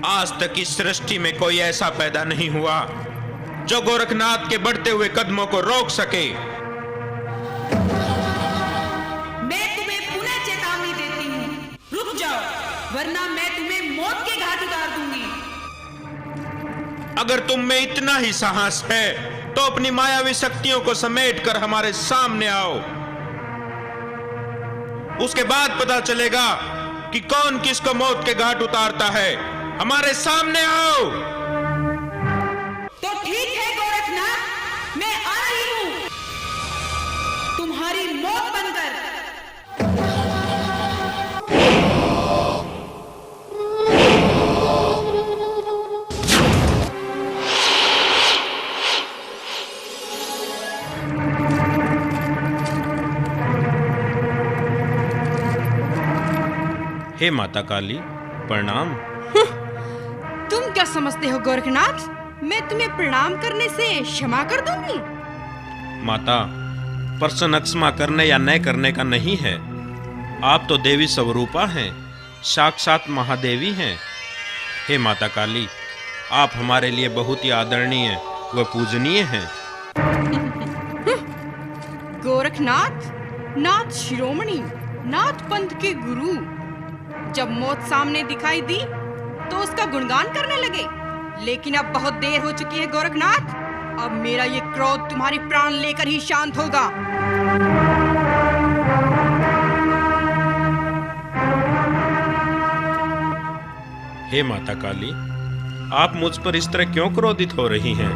आज तक इस सृष्टि में कोई ऐसा पैदा नहीं हुआ जो गोरखनाथ के बढ़ते हुए कदमों को रोक सके। मैं तुम्हें पुनः चेतावनी देती हूँ, रुक जाओ, वरना मैं तुम्हें मौत के घाट उतार दूंगी। अगर तुम में इतना ही साहस है तो अपनी मायावी शक्तियों को समेटकर हमारे सामने आओ। उसके बाद पता चलेगा कि कौन किसको मौत के घाट उतारता है। हमारे सामने आओ। तो ठीक है गोरखनाथ, मैं आ रही हूं, तुम्हारी मौत बनकर। हे माता काली, प्रणाम। तुम क्या समझते हो गोरखनाथ, मैं तुम्हें प्रणाम करने से क्षमा कर दूंगी? माता, प्रश्न क्षमा करने या न करने का नहीं है। आप तो देवी स्वरूपा हैं, साक्षात महादेवी हैं। हे माता काली, आप हमारे लिए बहुत ही आदरणीय व पूजनीय हैं। गोरखनाथ, नाथ शिरोमणि, नाथ पंथ के गुरु, जब मौत सामने दिखाई दी तो उसका गुणगान करने लगे। लेकिन अब बहुत देर हो चुकी है गोरखनाथ, अब मेरा ये क्रोध तुम्हारी प्राण लेकर ही शांत होगा। हे माता काली, आप मुझ पर इस तरह क्यों क्रोधित हो रही हैं?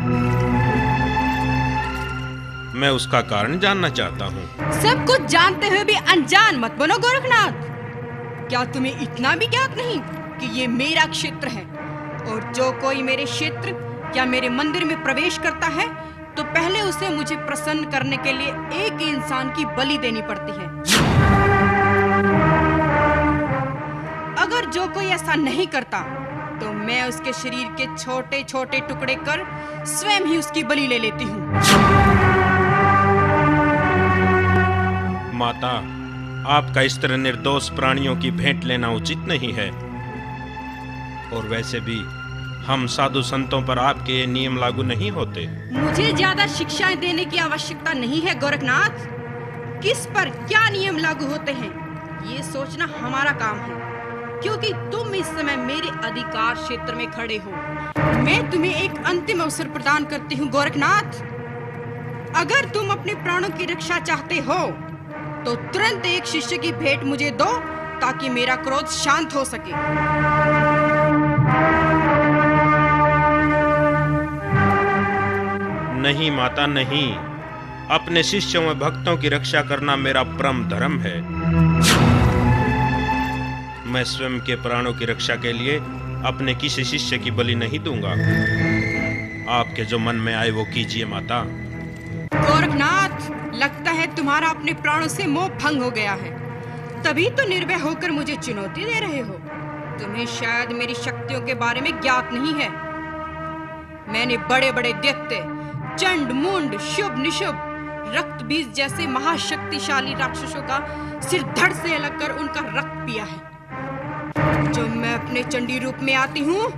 मैं उसका कारण जानना चाहता हूँ। सब कुछ जानते हुए भी अनजान मत बनो गोरखनाथ। क्या तुम्हें इतना भी ज्ञात नहीं कि ये मेरा क्षेत्र है, और जो कोई मेरे क्षेत्र या मेरे मंदिर में प्रवेश करता है तो पहले उसे मुझे प्रसन्न करने के लिए एक इंसान की बलि देनी पड़ती है। अगर जो कोई ऐसा नहीं करता तो मैं उसके शरीर के छोटे छोटे टुकड़े कर स्वयं ही उसकी बलि ले लेती हूँ। माता, आपका इस तरह निर्दोष प्राणियों की भेंट लेना उचित नहीं है। और वैसे भी हम साधु संतों पर आपके ये नियम लागू नहीं होते। मुझे ज्यादा शिक्षाएं देने की आवश्यकता नहीं है गोरखनाथ। किस पर क्या नियम लागू होते हैं ये सोचना हमारा काम है, क्योंकि तुम इस समय मेरे अधिकार क्षेत्र में खड़े हो। मैं तुम्हें एक अंतिम अवसर प्रदान करती हूँ गोरखनाथ। अगर तुम अपने प्राणों की रक्षा चाहते हो तो तुरंत एक शिष्य की भेंट मुझे दो, ताकि मेरा क्रोध शांत हो सके। नहीं माता, नहीं। अपने शिष्यों व भक्तों की रक्षा करना मेरा परम धर्म है। मैं स्वयं के प्राणों की रक्षा के लिए अपने किसी शिष्य की बलि नहीं दूंगा। आपके जो मन में आए वो कीजिए माता। गोरखनाथ, लगता है तुम्हारा अपने प्राणों से मोह भंग हो गया है, तभी तो निर्भय होकर मुझे चुनौती दे रहे हो। तुम्हें शायद मेरी शक्तियों के बारे में ज्ञात नहीं है। मैंने बड़े बड़े दैत्य, चंड मुंड, शुभ निशुभ, रक्त बीज जैसे महाशक्तिशाली राक्षसों का सिर धड़ से अलग कर उनका रक्त पिया है। जब मैं अपने चंडी रूप में आती हूँ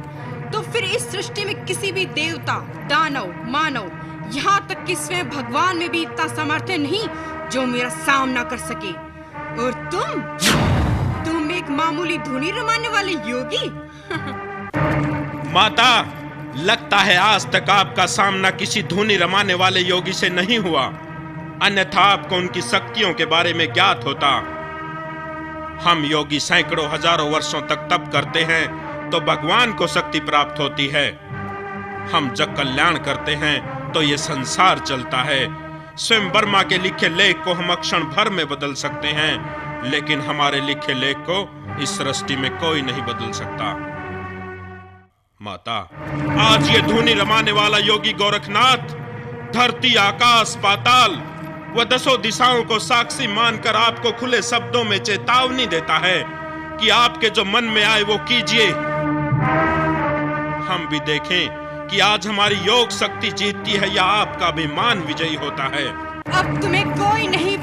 तो फिर इस सृष्टि में किसी भी देवता, दानव, मानव, यहाँ तक कि स्वयं भगवान में भी इतना सामर्थ्य नहीं जो मेरा सामना कर सके। और तुम एक मामूली धुनी रमाने वाले योगी। माता, लगता है आज तक आपका सामना किसी धुनी रमाने वाले योगी से नहीं हुआ, अन्यथा आपको उनकी शक्तियों के बारे में ज्ञात होता। हम योगी सैकड़ों हजारों वर्षों तक तप करते हैं तो भगवान को शक्ति प्राप्त होती है। हम जब कल्याण करते हैं तो ये संसार चलता है। स्वयं वर्मा के लिखे लेख को हम क्षण भर में बदल सकते हैं, लेकिन हमारे लिखे लेख को इस सृष्टि में कोई नहीं बदल सकता। माता, आज ये धुनी रमाने वाला योगी गोरखनाथ धरती, आकाश, पाताल व 10 दिशाओं को साक्षी मानकर आपको खुले शब्दों में चेतावनी देता है कि आपके जो मन में आए वो कीजिए। हम भी देखें कि आज हमारी योग शक्ति जीतती है या आपका अभिमान विजयी होता है। अब तुम्हें कोई नहीं